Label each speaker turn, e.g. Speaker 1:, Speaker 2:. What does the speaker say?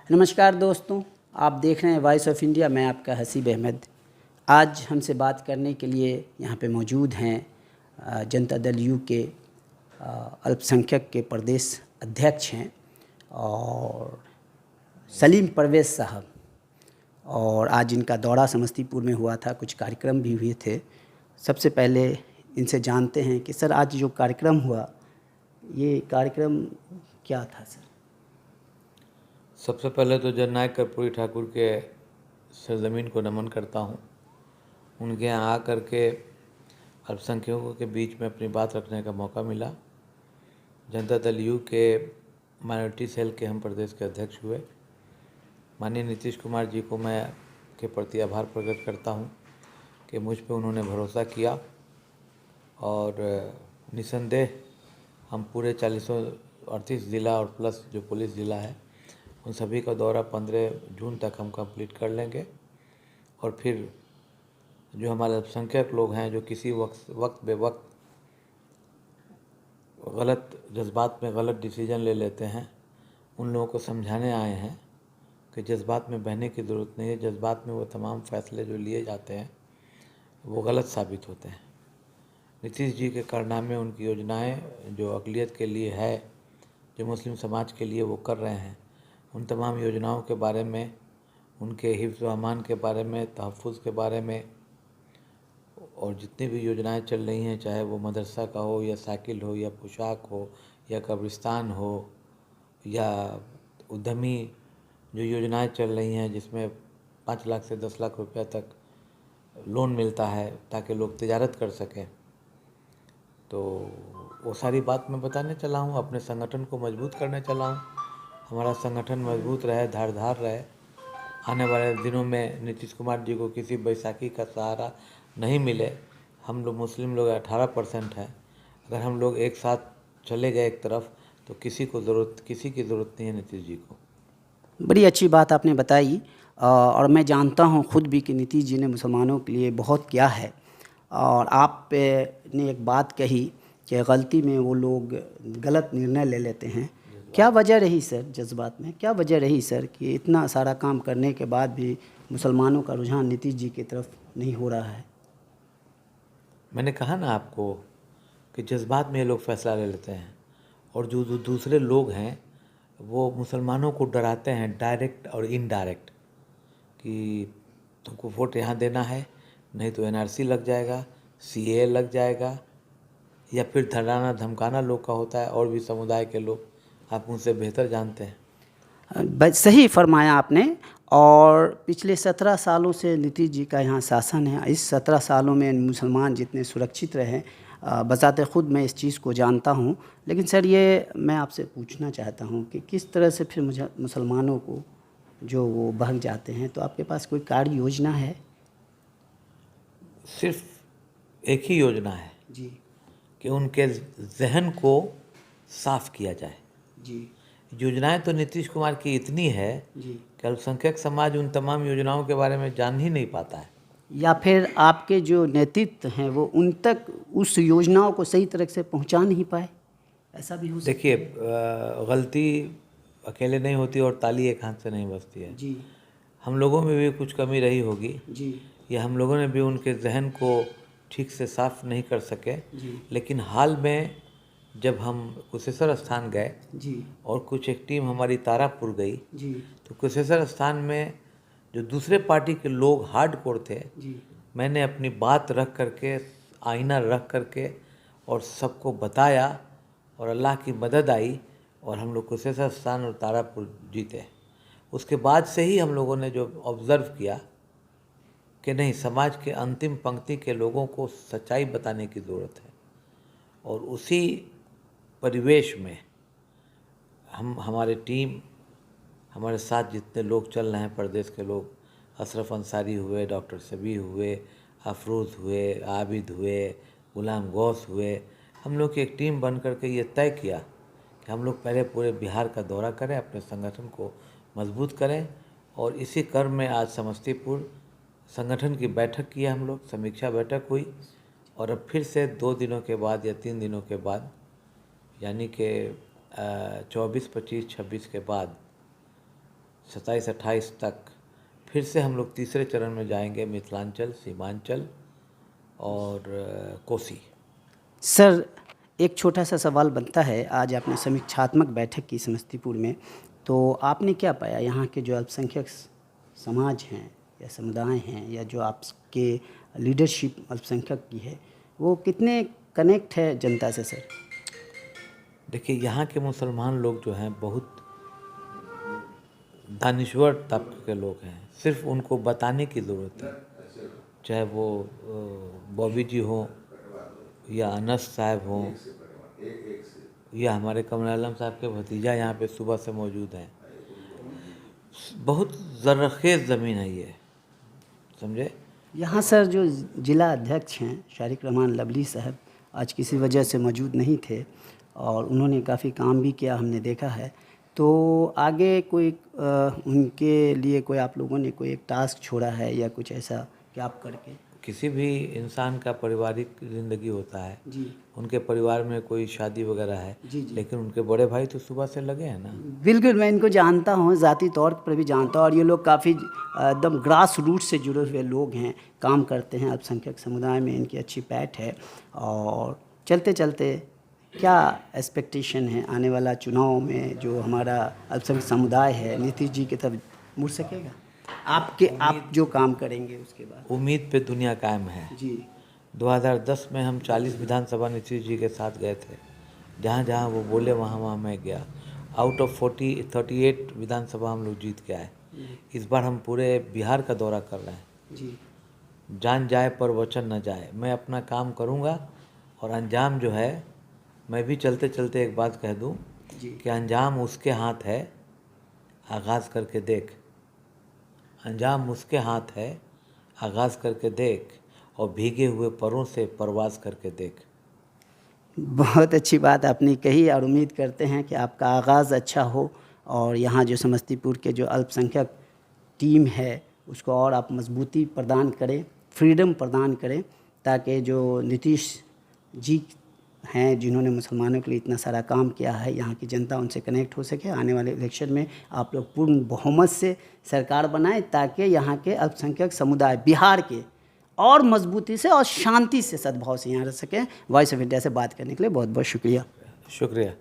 Speaker 1: नमस्कार दोस्तों, आप देख रहे हैं वॉइस ऑफ इंडिया। मैं आपका हसीब अहमद। आज हमसे बात करने के लिए यहाँ पे मौजूद हैं जनता दल यू के अल्पसंख्यक के प्रदेश अध्यक्ष हैं और सलीम परवेज़ साहब। और आज इनका दौरा समस्तीपुर में हुआ था, कुछ कार्यक्रम भी हुए थे। सबसे पहले इनसे जानते हैं कि सर, आज जो कार्यक्रम हुआ, ये कार्यक्रम क्या था सर?
Speaker 2: सबसे पहले तो जननायक कर्पूरी ठाकुर के सरजमीन को नमन करता हूँ। उनके यहाँ आकर के अल्पसंख्यकों के बीच में अपनी बात रखने का मौका मिला। जनता दल यू के माइनॉरिटी सेल के हम प्रदेश के अध्यक्ष हुए। माननीय नीतीश कुमार जी को मैं के प्रति आभार प्रकट करता हूँ कि मुझ पे उन्होंने भरोसा किया और निसंदेह हम पूरे 38 ज़िला और प्लस जो पुलिस ज़िला है उन सभी का दौरा 15 जून तक हम कंप्लीट कर लेंगे। और फिर जो हमारे अल्पसंख्यक लोग हैं जो किसी वक्त बेवक्त गलत जज्बात में गलत डिसीजन ले लेते हैं, उन लोगों को समझाने आए हैं कि जज्बात में बहने की ज़रूरत नहीं है। जज्बात में वो तमाम फैसले जो लिए जाते हैं वो गलत साबित होते हैं। नीतीश जी के कारनामे, उनकी योजनाएं जो अक़लियत के लिए है, जो मुस्लिम समाज के लिए वो कर रहे हैं, उन तमाम योजनाओं के बारे में, उनके हिफ्ज़ व अमान के बारे में, तहफ़्फ़ुज़ के बारे में, और जितनी भी योजनाएं चल रही हैं, चाहे वो मदरसा का हो या साइकिल हो या पोशाक हो या कब्रिस्तान हो या उद्यमी जो योजनाएं चल रही हैं जिसमें 5 लाख से 10 लाख रुपया तक लोन मिलता है ताकि लोग तिजारत कर सकें, तो वो सारी बात मैं बताने चला हूँ। अपने संगठन को मजबूत करने चला हूँ। हमारा संगठन मजबूत रहे, धारदार रहे। आने वाले दिनों में नीतीश कुमार जी को किसी बैसाखी का सहारा नहीं मिले। हम लोग मुस्लिम लोग 18% हैं। अगर हम लोग एक साथ चले गए एक तरफ तो किसी की ज़रूरत नहीं है नीतीश जी को।
Speaker 1: बड़ी अच्छी बात आपने बताई। और मैं जानता हूँ खुद भी कि नीतीश जी ने मुसलमानों के लिए बहुत किया है। और आप ने एक बात कही कि गलती में वो लोग गलत निर्णय ले लेते हैं। क्या वजह रही सर, जज्बात में क्या वजह रही सर कि इतना सारा काम करने के बाद भी मुसलमानों का रुझान नीतीश जी की तरफ नहीं हो रहा है?
Speaker 2: मैंने कहा ना आपको कि जज्बात में ये लोग फैसला ले लेते हैं और जो दूसरे लोग हैं वो मुसलमानों को डराते हैं डायरेक्ट और इनडायरेक्ट कि तुमको वोट यहाँ देना है, नहीं तो एनआरसी लग जाएगा, सीए लग जाएगा, या फिर डराना धमकाना लोग का होता है। और भी समुदाय के लोग, आप मुझसे बेहतर जानते हैं।
Speaker 1: सही फरमाया आपने। और पिछले 17 सालों से नीतीश जी का यहाँ शासन है। इस 17 सालों में मुसलमान जितने सुरक्षित रहे, बजाते ख़ुद मैं इस चीज़ को जानता हूँ। लेकिन सर, ये मैं आपसे पूछना चाहता हूँ कि किस तरह से फिर मुसलमानों को जो वो भाग जाते हैं, तो आपके पास कोई कार्य योजना है?
Speaker 2: सिर्फ एक ही योजना है
Speaker 1: जी
Speaker 2: कि उनके जहन को साफ़ किया जाए।
Speaker 1: जी
Speaker 2: योजनाएं तो नीतीश कुमार की इतनी है
Speaker 1: जी।
Speaker 2: कि अल्पसंख्यक समाज उन तमाम योजनाओं के बारे में जान ही नहीं पाता है।
Speaker 1: या फिर आपके जो नेतृत्व हैं वो उन तक उस योजनाओं को सही तरह से पहुंचा नहीं पाए, ऐसा भी हो सकता है?
Speaker 2: देखिए, गलती अकेले नहीं होती और ताली एक हाथ से नहीं बजती है।
Speaker 1: जी
Speaker 2: हम लोगों में भी कुछ कमी रही होगी,
Speaker 1: जी
Speaker 2: या हम लोगों ने भी उनके जहन को ठीक से साफ नहीं कर सके।
Speaker 1: जी
Speaker 2: लेकिन हाल में जब हम कुशेश्वर स्थान गए
Speaker 1: जी
Speaker 2: और कुछ एक टीम हमारी तारापुर गई,
Speaker 1: जी
Speaker 2: तो कुशेश्वर स्थान में जो दूसरे पार्टी के लोग हार्डकोर थे,
Speaker 1: जी
Speaker 2: मैंने अपनी बात रख करके, आईना रख करके और सबको बताया और अल्लाह की मदद आई और हम लोग कुशेश्वर स्थान और तारापुर जीते। उसके बाद से ही हम लोगों ने जो ऑब्ज़र्व किया कि नहीं, समाज के अंतिम पंक्ति के लोगों को सच्चाई बताने की ज़रूरत है। और उसी परिवेश में हमारी टीम, हमारे साथ जितने लोग चल रहे हैं प्रदेश के लोग, अशरफ अंसारी हुए, डॉक्टर शबीह हुए, अफरोज़ हुए, आबिद हुए, गुलाम गौस हुए, हम लोग की एक टीम बन करके ये तय किया कि हम लोग पहले पूरे बिहार का दौरा करें, अपने संगठन को मजबूत करें। और इसी क्रम में आज समस्तीपुर संगठन की बैठक की, हम लोग समीक्षा बैठक हुई। और अब फिर से 2 दिनों के बाद या 3 दिनों के बाद, यानी कि 24, 25, 26 के बाद 27-28 तक फिर से हम लोग तीसरे चरण में जाएंगे, मिथिलांचल, सीमांचल और कोसी।
Speaker 1: सर, एक छोटा सा सवाल बनता है, आज आपने समीक्षात्मक बैठक की समस्तीपुर में, तो आपने क्या पाया यहाँ के जो अल्पसंख्यक समाज हैं या समुदाय हैं या जो आपके लीडरशिप अल्पसंख्यक की है, वो कितने कनेक्ट है जनता से सर?
Speaker 2: देखिए, यहाँ के मुसलमान लोग जो हैं बहुत दानिश्वर तबके के लोग हैं, सिर्फ उनको बताने की ज़रूरत है। चाहे वो बॉबी जी हों या अनस साहब हों या हमारे कमरालम साहब के भतीजा यहाँ पे सुबह से मौजूद हैं। बहुत ज़रख़ेज़ ज़मीन है ये, समझे।
Speaker 1: यहाँ सर जो जिला अध्यक्ष हैं शारिक रहमान लवली साहब आज किसी वजह से मौजूद नहीं थे और उन्होंने काफ़ी काम भी किया, हमने देखा है। तो आगे कोई उनके लिए कोई आप लोगों ने कोई एक टास्क छोड़ा है या कुछ ऐसा कि आप करके?
Speaker 2: किसी भी इंसान का पारिवारिक ज़िंदगी होता है
Speaker 1: जी,
Speaker 2: उनके परिवार में कोई शादी वगैरह है,
Speaker 1: जी, जी।
Speaker 2: लेकिन उनके बड़े भाई तो सुबह से लगे हैं ना।
Speaker 1: बिल्कुल, मैं इनको जानता हूँ, ज़ाती तौर पर भी जानता हूँ और ये लोग काफ़ी एकदम ग्रास रूट से जुड़े हुए लोग हैं, काम करते हैं अल्पसंख्यक समुदाय में, इनकी अच्छी पैठ है। और चलते चलते क्या एक्सपेक्टेशन है आने वाला चुनाव में, जो हमारा अल्पसंख्यक समुदाय है नीतीश जी की तरफ मुड़ सकेगा? आप जो काम करेंगे उसके बाद।
Speaker 2: उम्मीद पे दुनिया कायम है।
Speaker 1: जी,
Speaker 2: 2010 में हम 40 विधानसभा नीतीश जी के साथ गए थे, जहाँ जहाँ वो बोले वहाँ वहाँ मैं गया। आउट ऑफ 38 विधानसभा हम लोग जीत के आए। इस बार हम पूरे बिहार का दौरा कर रहे हैं।
Speaker 1: जी,
Speaker 2: जान जाए पर वचन न जाए, मैं अपना काम करूँगा और अंजाम जो है, मैं भी चलते चलते एक बात कह दूँ
Speaker 1: जी।
Speaker 2: कि अंजाम उसके हाथ है, आगाज़ करके देख। अंजाम उसके हाथ है, आगाज़ करके देख, और भीगे हुए परों से परवाज़ करके देख।
Speaker 1: बहुत अच्छी बात आपने कही और उम्मीद करते हैं कि आपका आगाज़ अच्छा हो और यहाँ जो समस्तीपुर के जो अल्पसंख्यक टीम है उसको और आप मजबूती प्रदान करें, फ्रीडम प्रदान करें, ताकि जो नीतीश जी हैं जिन्होंने मुसलमानों के लिए इतना सारा काम किया है, यहाँ की जनता उनसे कनेक्ट हो सके। आने वाले इलेक्शन में आप लोग पूर्ण बहुमत से सरकार बनाएं ताकि यहाँ के अल्पसंख्यक समुदाय बिहार के और मजबूती से और शांति से, सद्भाव से यहाँ रह सकें। वॉइस ऑफ इंडिया से बात करने के लिए बहुत बहुत शुक्रिया।
Speaker 2: शुक्रिया।